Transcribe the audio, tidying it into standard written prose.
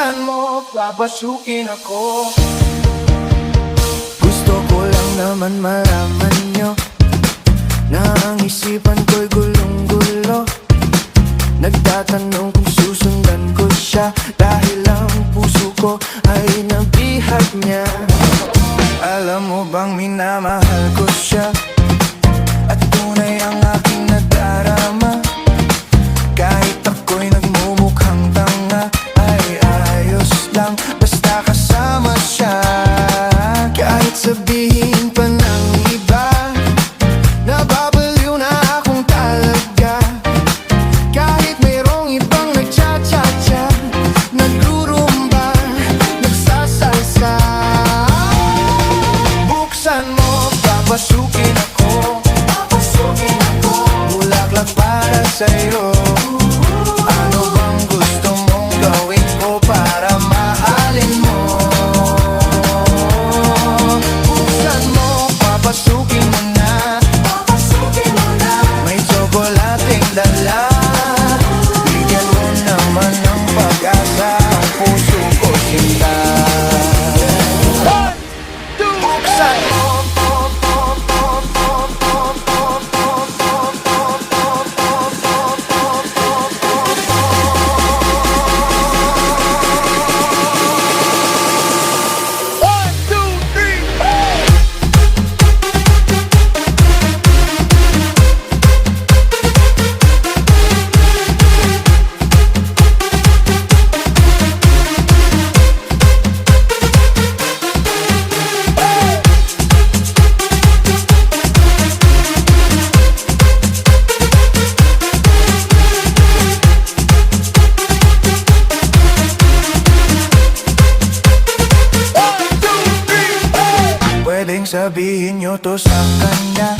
Buksan mo, papasukin ako. Gusto ko lang naman malaman nyo na ang isipan ko'y gulong-gulo. Nagtatanong kung susundan ko siya, dahil ang puso ko ay nabihag niya. Alam mo bang minamahal ko siya, at tunay ang aking nadarama. Kahit ako'y nagmumukhang tanga, ay ayos lang basta kasama siya. Kahit sabihin pa ng iba, nababaliw na akong talaga. Kahit mayroong ibang nagcha-cha-cha, nagrurumba, nagsasalsa. Buksan mo, papasukin ako. Bulaklak para sa'yo. Ano bang gusto mong gawin ko para mahalin mo? Buksan mo, papasukin mo na. May tsokolating dala. Bigyan mo naman ng pag-asa ang puso ko, sinta. Buksan mo. Pwedeng sabihin nyo to sa kanya,